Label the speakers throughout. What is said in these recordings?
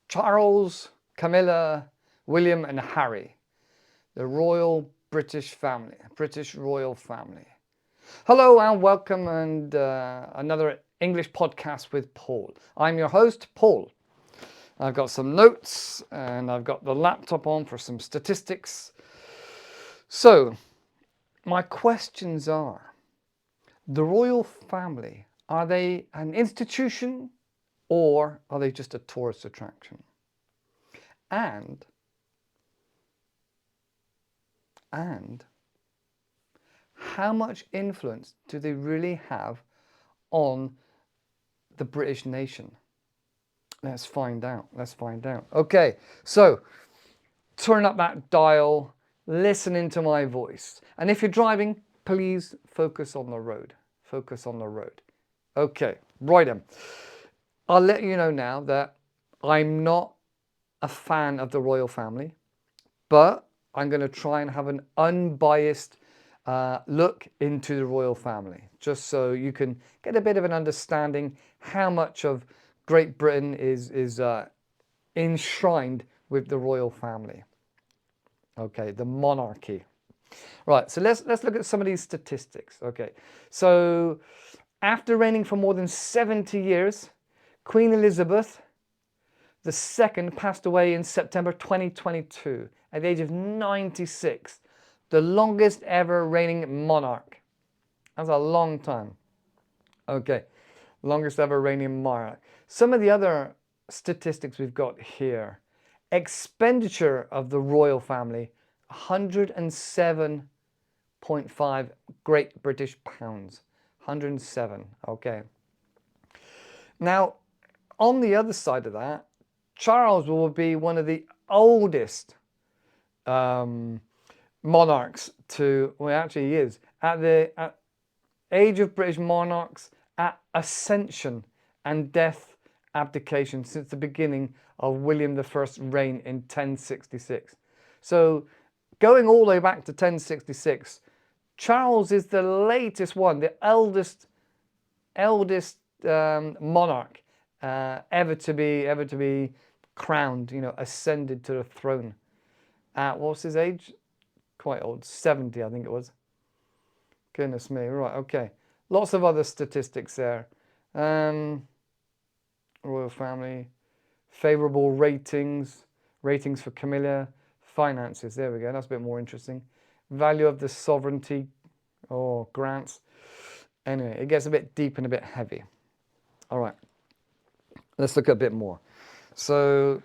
Speaker 1: Charles, Camilla, William and Harry, the royal British family, British royal family. Hello and welcome and another English podcast with Paul. I'm your host, Paul. I've got some notes and I've got the laptop on for some statistics. So, my questions are, the royal family, are they an institution or are they just a tourist attraction? And how much influence do they really have on the British nation? Let's find out. Okay, so turn up that dial, listen into my voice. And if you're driving, please focus on the road. Okay, right then. I'll let you know now that I'm not a fan of the royal family, but I'm going to try and have an unbiased look into the royal family, just so you can get a bit of an understanding how much of Great Britain is enshrined with the royal family. Okay, the monarchy. Right, so let's look at some of these statistics. Okay, so after reigning for more than 70 years, Queen Elizabeth II passed away in September 2022 at the age of 96, the longest ever reigning monarch. That's a long time. Okay, longest ever reigning monarch. Some of the other statistics we've got here. Expenditure of the royal family, 107.5 Great British pounds. 107, okay. Now, on the other side of that, Charles will be one of the oldest monarchs to, well, actually he is, at the age of British monarchs at ascension and death abdication since the beginning of William I's reign in 1066. So going all the way back to 1066, Charles is the latest one, the eldest monarch ever to be crowned, ascended to the throne. What's his age? Quite old, 70 I think it was. Goodness me, right, okay. Lots of other statistics there. Royal family, favourable ratings for Camilla, finances, there we go, that's a bit more interesting. Value of the sovereignty, grants. Anyway, it gets a bit deep and a bit heavy. All right, let's look at a bit more. So,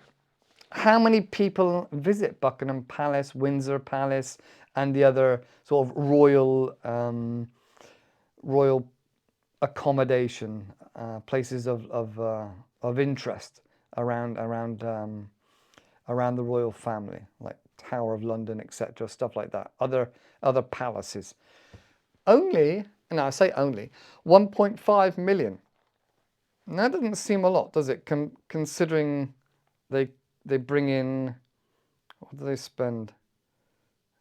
Speaker 1: how many people visit Buckingham Palace, Windsor Palace, and the other sort of royal accommodation places of interest around the royal family, like Tower of London, etc., stuff like that. Other palaces. Only, and I say only, 1.5 million. And that doesn't seem a lot, does it? Considering they bring in, what do they spend?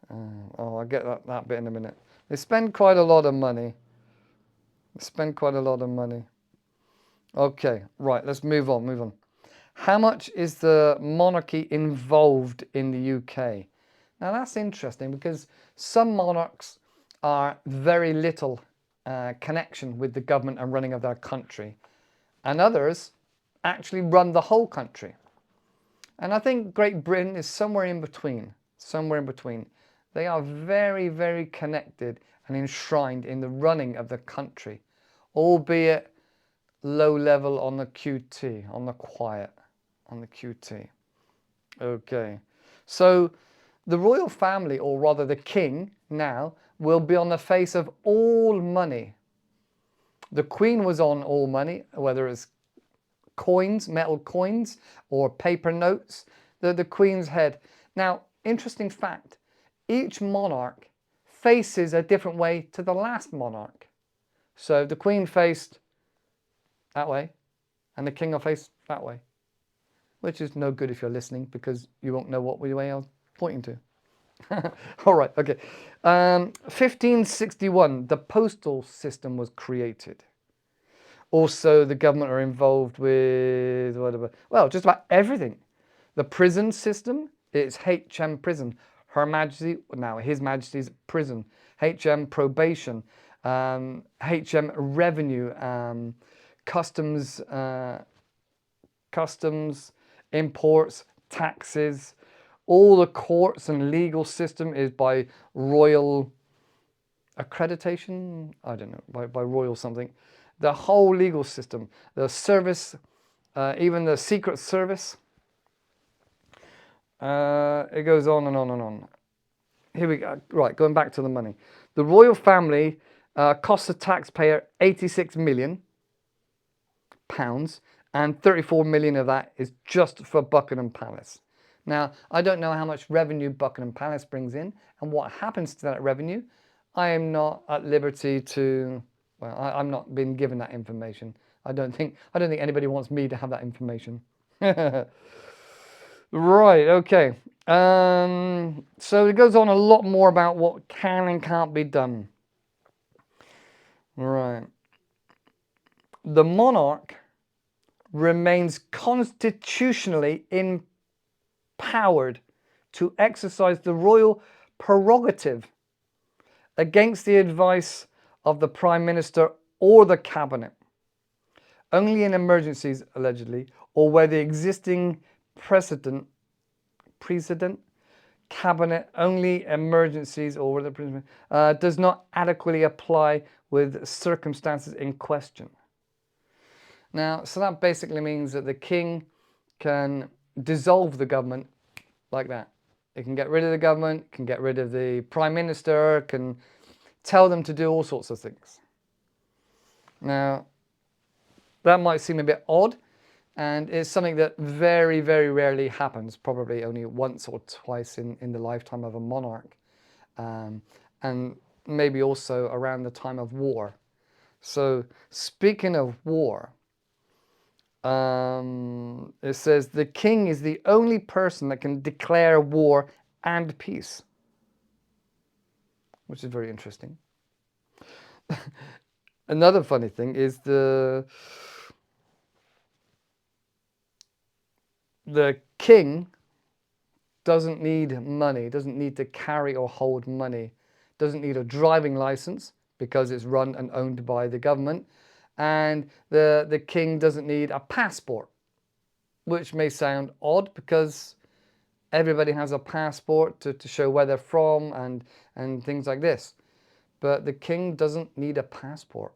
Speaker 1: I'll get that bit in a minute. They spend quite a lot of money. Okay, right, let's move on. How much is the monarchy involved in the UK? Now that's interesting because some monarchs are very little connection with the government and running of their country, and others actually run the whole country. And I think Great Britain is somewhere in between. They are very, very connected and enshrined in the running of the country, albeit low level on the QT, on the quiet, on the QT. Okay, so the royal family, or rather the king now, will be on the face of all money. The Queen was on all money, whether it's coins, metal coins, or paper notes. The Queen's head. Now, interesting fact, each monarch faces a different way to the last monarch. So the Queen faced that way, and the King will face that way, which is no good if you're listening because you won't know what way I was pointing to. All right, okay. 1561, the postal system was created. Also, the government are involved with whatever. Well, just about everything. The prison system, it's HM prison. Her Majesty, now His Majesty's prison. HM probation. HM revenue. Customs, imports, taxes. All the courts and legal system is by royal accreditation. I don't know, by royal something. The whole legal system, the service, even the secret service. It goes on and on and on. Here we go. Right, going back to the money. The royal family costs the taxpayer £86 million, and 34 million of that is just for Buckingham Palace. Now, I don't know how much revenue Buckingham Palace brings in and what happens to that revenue. I am not at liberty to, well, I'm not been given that information. I don't think anybody wants me to have that information. Right, okay. So it goes on a lot more about what can and can't be done. Right. The monarch remains constitutionally empowered to exercise the royal prerogative against the advice of the Prime Minister or the Cabinet, only in emergencies, allegedly, or where the existing precedent cabinet only emergencies or where the does not adequately apply with circumstances in question. Now, so that basically means that the king can dissolve the government like that. It can get rid of the government, can get rid of the prime minister, can tell them to do all sorts of things. Now, that might seem a bit odd, and it's something that very, very rarely happens, probably only once or twice in the lifetime of a monarch, and maybe also around the time of war. So, speaking of war, it says the king is the only person that can declare war and peace, which is very interesting. Another funny thing is the king doesn't need money, doesn't need to carry or hold money, doesn't need a driving license because it's run and owned by the government, and the king doesn't need a passport, which may sound odd because everybody has a passport to show where they're from and things like this. But the king doesn't need a passport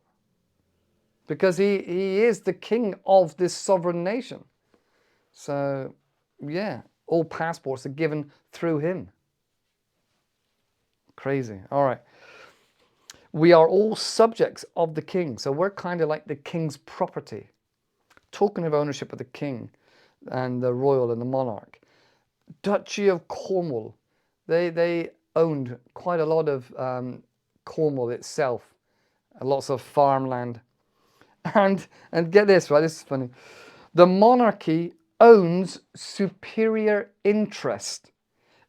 Speaker 1: because he is the king of this sovereign nation. So, yeah, all passports are given through him. Crazy. All right. We are all subjects of the king. So we're kind of like the king's property. Talking of ownership of the king and the royal and the monarch. Duchy of Cornwall. They owned quite a lot of Cornwall itself. Lots of farmland. And get this, right? This is funny. The monarchy owns superior interest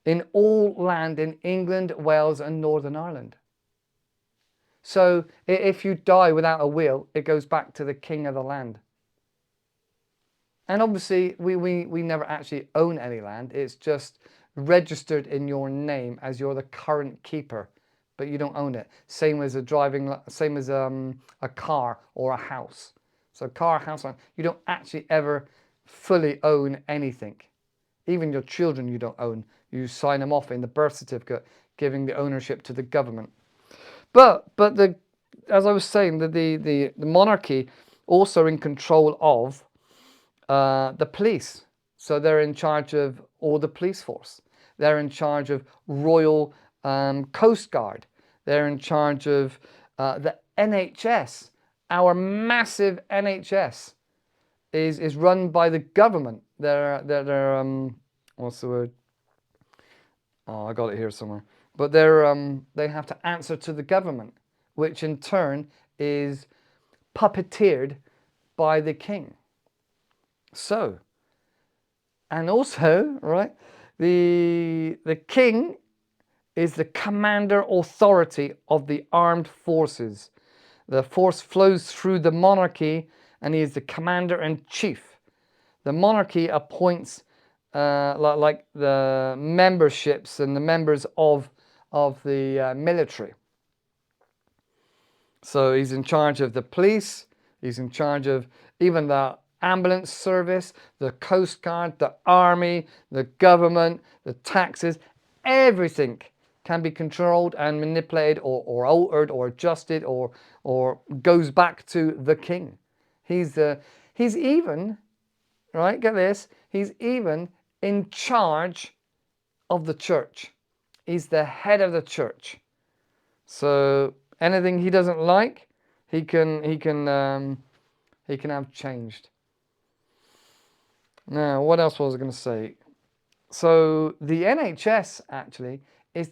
Speaker 1: in all land in England, Wales and Northern Ireland. So if you die without a will, it goes back to the king of the land. And obviously, we never actually own any land. It's just registered in your name as you're the current keeper, but you don't own it. Same as a car or a house. So car, house, you don't actually ever fully own anything. Even your children you don't own. You sign them off in the birth certificate, giving the ownership to the government. But as I was saying, the monarchy also in control of the police. So they're in charge of all the police force. They're in charge of Royal Coast Guard. They're in charge of the NHS. Our massive NHS is run by the government. They're what's the word? Oh, I got it here somewhere. But they have to answer to the government, which in turn is puppeteered by the king. So, and also, right, the king is the commander authority of the armed forces. The force flows through the monarchy and he is the commander in chief. The monarchy appoints like the memberships and the members of the military. So he's in charge of the police, he's in charge of even the ambulance service, the Coast Guard, the army, the government, the taxes, everything can be controlled and manipulated or altered or adjusted or goes back to the king. He's even, right, get this, he's even in charge of the church. He's the head of the church. So anything he doesn't like, he can have changed. Now, what else was I going to say? So the NHS actually is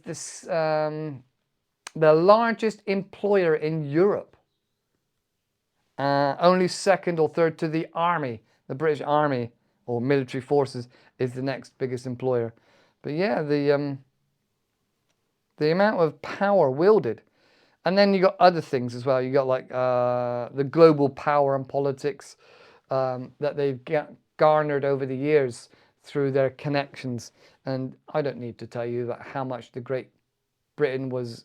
Speaker 1: the largest employer in Europe. Only second or third to the army. The British Army or military forces is the next biggest employer. But yeah, the amount of power wielded. And then you got other things as well. You got like the global power and politics that they've garnered over the years through their connections. And I don't need to tell you that how much the Great Britain was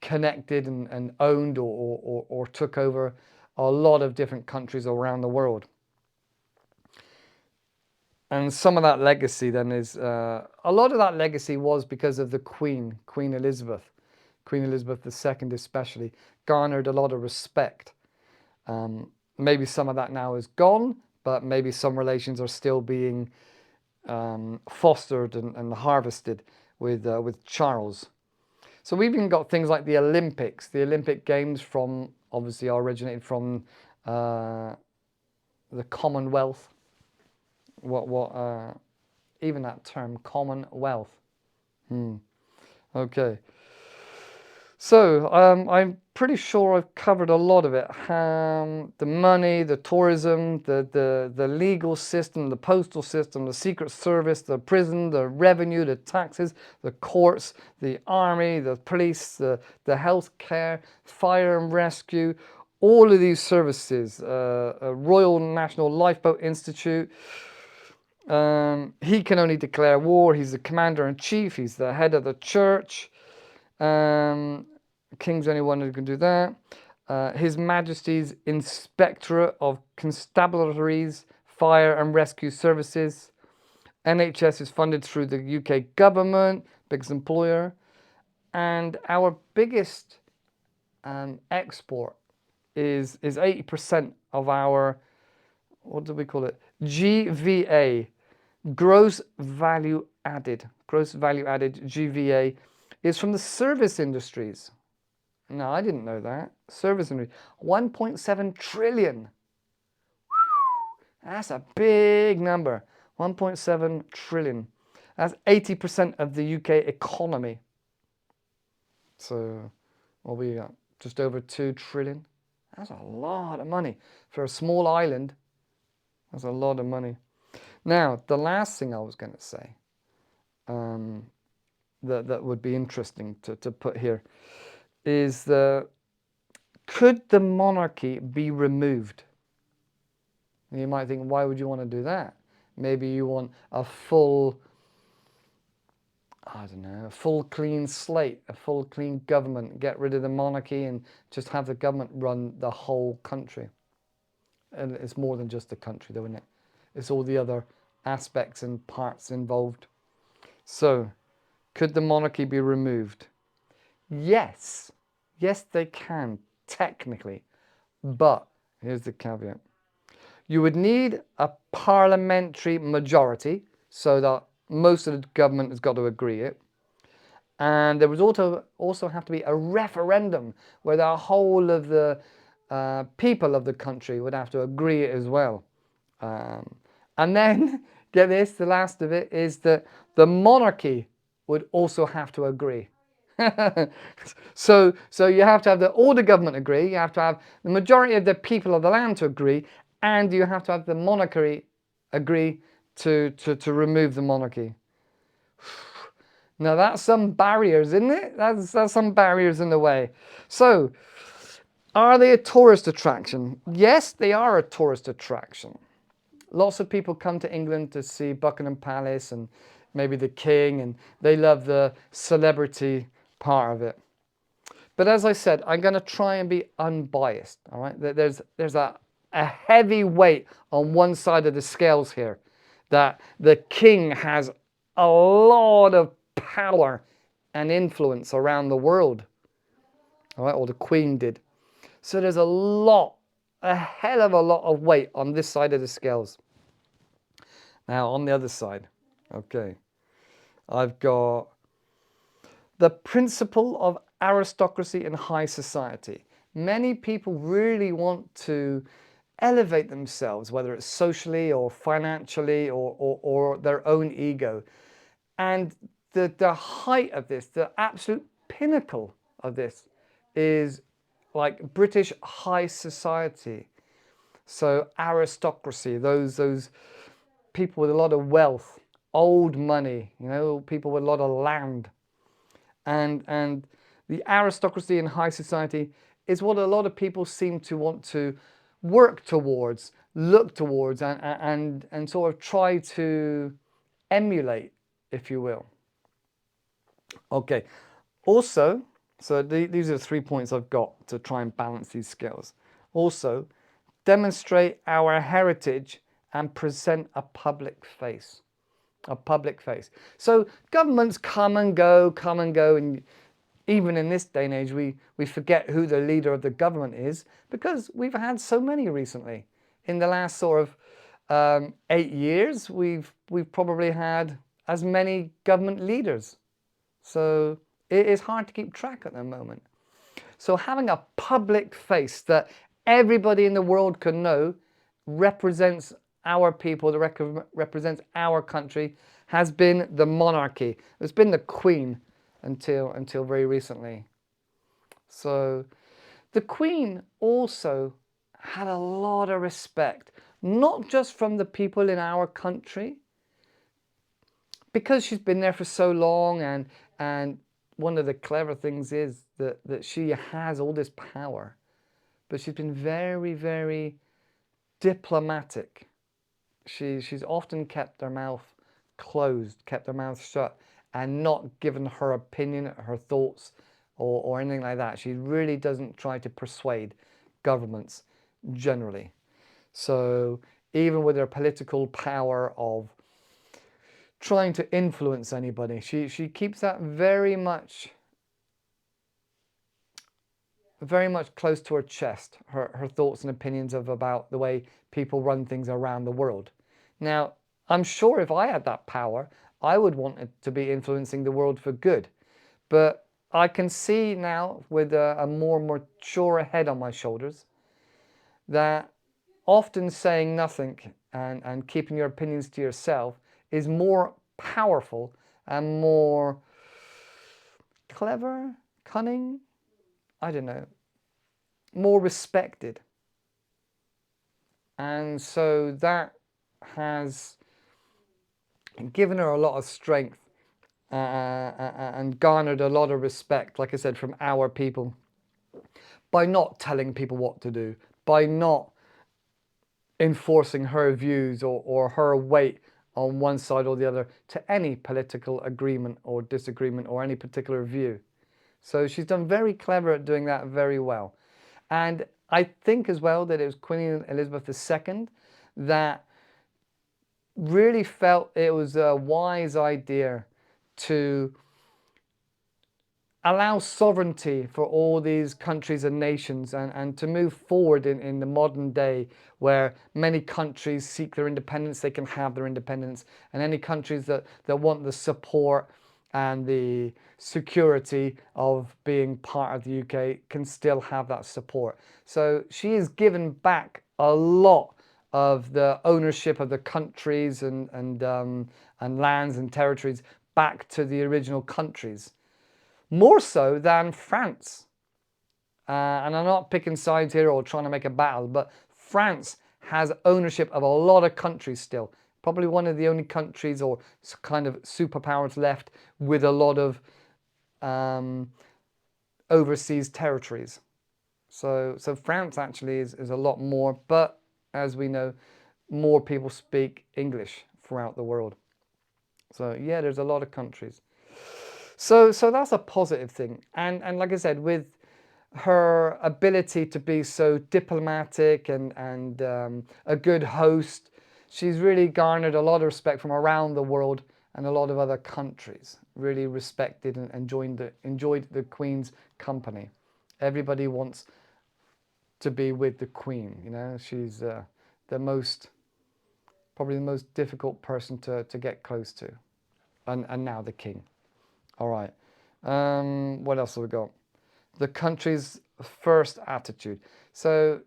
Speaker 1: connected and owned or took over a lot of different countries around the world. And some of that legacy then is, a lot of that legacy was because of the Queen Elizabeth. Queen Elizabeth II especially garnered a lot of respect. Maybe some of that now is gone, but maybe some relations are still being fostered and harvested with Charles. So we've even got things like the Olympics. The Olympic Games obviously originated from the Commonwealth. Even that term, Commonwealth. Okay. So I'm pretty sure I've covered a lot of it. The money, the tourism, the legal system, the postal system, the secret service, the prison, the revenue, the taxes, the courts, the army, the police, the healthcare, fire and rescue, all of these services, Royal National Lifeboat Institute. He can only declare war. He's the commander-in-chief. He's the head of the church. King's the only one who can do that. His Majesty's Inspectorate of Constabularies, Fire and Rescue Services. NHS is funded through the UK government, biggest employer. And our biggest export is 80% of our, what do we call it? GVA, gross value added. Gross value added, GVA, is from the service industries. No, I didn't know that. Service industry, 1.7 trillion. That's a big number. 1.7 trillion. That's 80% of the UK economy. So, what we got? Just over 2 trillion. That's a lot of money. For a small island, that's a lot of money. Now, the last thing I was going to say, that would be interesting to put here, is could the monarchy be removed? And you might think, why would you want to do that? Maybe you want a full, I don't know, a full clean slate, a full clean government, get rid of the monarchy and just have the government run the whole country. And it's more than just the country though, isn't it? It's all the other aspects and parts involved. So, could the monarchy be removed? Yes. Yes, they can, technically. But, here's the caveat. You would need a parliamentary majority, so that most of the government has got to agree it. And there would also have to be a referendum where the whole of the people of the country would have to agree it as well. And then, get this, the last of it is that the monarchy would also have to agree. So you have to have all the government agree, you have to have the majority of the people of the land to agree, and you have to have the monarchy agree to remove the monarchy. Now that's some barriers, isn't it? That's some barriers in the way. So, are they a tourist attraction? Yes, they are a tourist attraction. lots of people come to England to see Buckingham Palace and maybe the King, and they love the celebrity part of it. But as I said, I'm going to try and be unbiased, all right? There's a heavy weight on one side of the scales here, that the king has a lot of power and influence around the world, all right? Or the queen did. So there's a hell of a lot of weight on this side of the scales. Now, on the other side, okay, I've got the principle of aristocracy in high society. Many people really want to elevate themselves, whether it's socially or financially or their own ego. And the height of this, the absolute pinnacle of this, is like British high society. So aristocracy, those people with a lot of wealth, old money, you know, people with a lot of land. And the aristocracy in high society is what a lot of people seem to want to work towards, look towards, and sort of try to emulate, if you will. Okay, also, so these are the 3 points I've got to try and balance these skills. Also, demonstrate our heritage and present a public face. A public face. So governments come and go, and even in this day and age, we forget who the leader of the government is, because we've had so many recently. In the last sort of 8 years, we've probably had as many government leaders. So it is hard to keep track at the moment. So having a public face that everybody in the world can know represents our people, that represents our country, has been the monarchy. It's been the Queen until very recently. So the Queen also had a lot of respect, not just from the people in our country, because she's been there for so long, and one of the clever things is that she has all this power, but she's been very, very diplomatic. She's often kept her mouth closed, kept her mouth shut, and not given her opinion, her thoughts, or anything like that. She really doesn't try to persuade governments generally. So even with her political power of trying to influence anybody, she keeps that very much close to her chest, her thoughts and opinions about the way people run things around the world. Now, I'm sure if I had that power, I would want it to be influencing the world for good. But I can see now, with a more mature head on my shoulders, that often saying nothing and keeping your opinions to yourself is more powerful and more clever, cunning, I don't know, more respected. And so that has given her a lot of strength and garnered a lot of respect, like I said, from our people, by not telling people what to do, by not enforcing her views or her weight on one side or the other to any political agreement or disagreement or any particular view. So she's done very clever at doing that very well. And I think as well that it was Queen Elizabeth II that really felt it was a wise idea to allow sovereignty for all these countries and nations, and to move forward in the modern day where many countries seek their independence, they can have their independence, and any countries that want the support and the security of being part of the UK can still have that support. So she has given back a lot of the ownership of the countries and lands and territories back to the original countries. More so than France. And I'm not picking sides here or trying to make a battle, but France has ownership of a lot of countries still. Probably one of the only countries or kind of superpowers left with a lot of overseas territories. So France actually is a lot more, but as we know, more people speak English throughout the world. So yeah, there's a lot of countries. So that's a positive thing. And like I said, with her ability to be so diplomatic and a good host, she's really garnered a lot of respect from around the world, and a lot of other countries really respected and enjoyed the Queen's company. Everybody wants to be with the Queen. You know, she's probably the most difficult person to get close to, and now the King. All right. What else have we got? The country's first attitude. So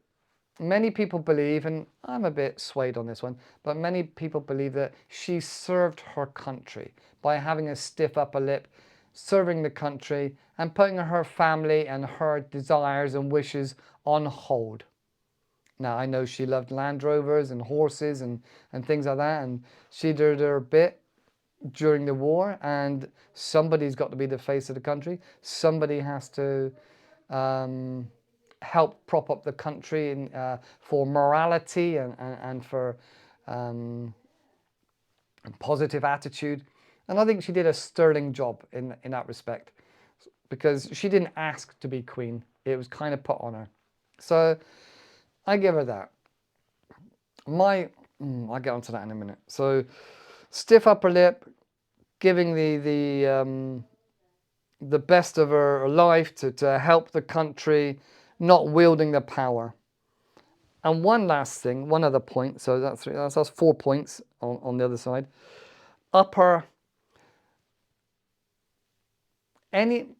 Speaker 1: many people believe, and I'm a bit swayed on this one, but many people believe that she served her country by having a stiff upper lip, serving the country, and putting her family and her desires and wishes on hold. Now, I know she loved Land Rovers and horses and things like that, and she did her bit during the war, and somebody's got to be the face of the country. Somebody has to help prop up the country for morality and for positive attitude. And I think she did a sterling job in that respect, because she didn't ask to be queen. It was kind of put on her. So I give her that. I'll get onto that in a minute. So stiff upper lip, giving the best of her life to help the country, not wielding the power. And one last thing, one other point. So that's 4 points on the other side.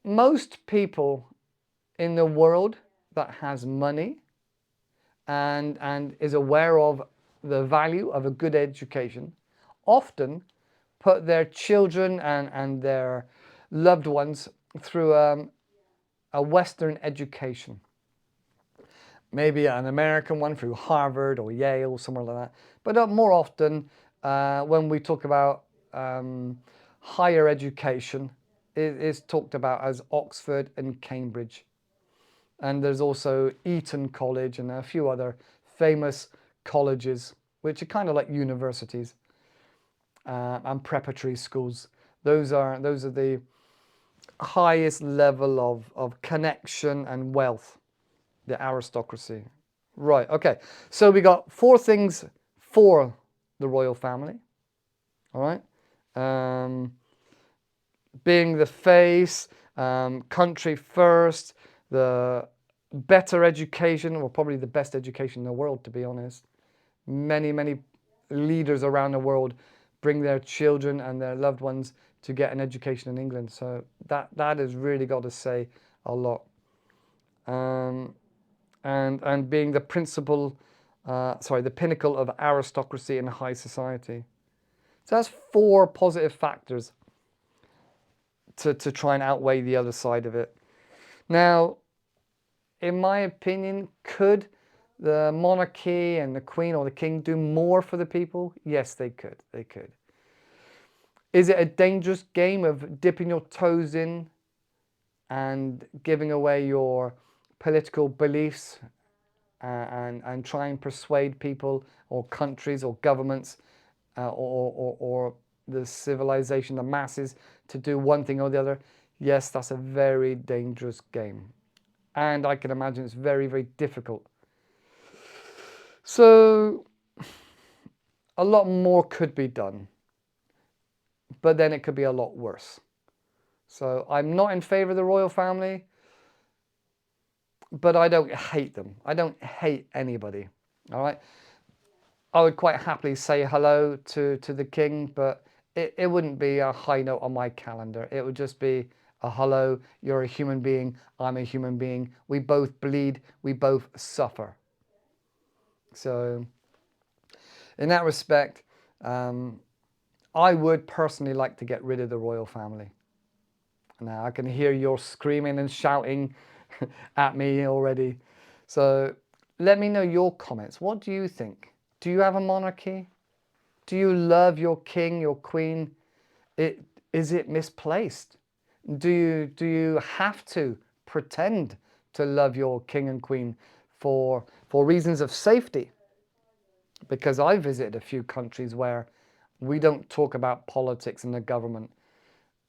Speaker 1: Most people in the world that has money and is aware of the value of a good education often put their children and their loved ones through a Western education. Maybe an American one through Harvard or Yale, somewhere like that. But more often, when we talk about higher education, it is talked about as Oxford and Cambridge. And there's also Eton College and a few other famous colleges, which are kind of like universities and preparatory schools. Those are the highest level of connection and wealth, the aristocracy. Right, okay. So we got 4 things for the royal family. All right. Being the face, country first, the better education, or probably the best education in the world, to be honest. Many leaders around the world bring their children and their loved ones to get an education in England. So that has really got to say a lot. And being the the pinnacle of aristocracy in high society. So that's 4 positive factors to try and outweigh the other side of it. Now, in my opinion, could the monarchy and the Queen or the King do more for the people? Yes, they could. They could. Is it a dangerous game of dipping your toes in and giving away your political beliefs and try and persuade people or countries or governments or the civilization, the masses, to do one thing or the other? Yes, that's a very dangerous game. And I can imagine it's very difficult. So a lot more could be done, but then it could be a lot worse. So I'm not in favor of the royal family, but I don't hate them. I don't hate anybody. All right. I would quite happily say hello to the king, but it wouldn't be a high note on my calendar. It would just be a hello, you're a human being, I'm a human being. We both bleed, we both suffer. So in that respect, I would personally like to get rid of the royal family. Now I can hear you're screaming and shouting at me already. So let me know your comments. What do you think? Do you have a monarchy? Do you love your king, your queen? Is it misplaced? Do you have to pretend to love your king and queen for reasons of safety? because I visited a few countries where we don't talk about politics in the government,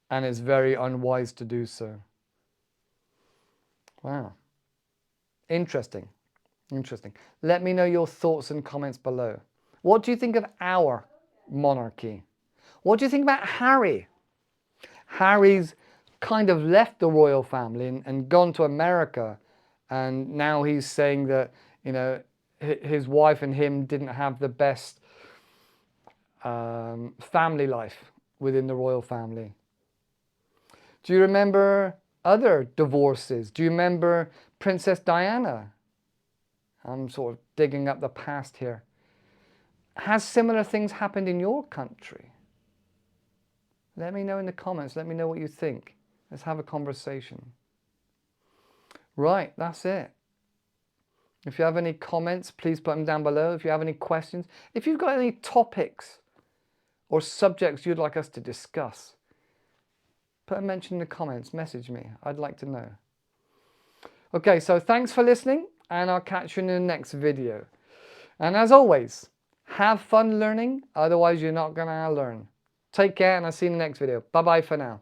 Speaker 1: and it's very unwise to do so. Wow. Interesting. Interesting. Let me know your thoughts and comments below. What do you think of our monarchy? What do you think about Harry? Harry's kind of left the royal family and gone to America, and now he's saying that, you know, his wife and him didn't have the best family life within the royal family. Do you remember other divorces? Do you remember Princess Diana? I'm sort of digging up the past here. Has similar things happened in your country? Let me know in the comments. Let me know what you think. Let's have a conversation. Right, that's it. If you have any comments, please put them down below. If you have any questions, if you've got any topics or subjects you'd like us to discuss, put a mention in the comments, message me. I'd like to know. Okay, so thanks for listening, and I'll catch you in the next video. And as always, have fun learning, otherwise you're not gonna learn. Take care, and I'll see you in the next video. Bye-bye for now.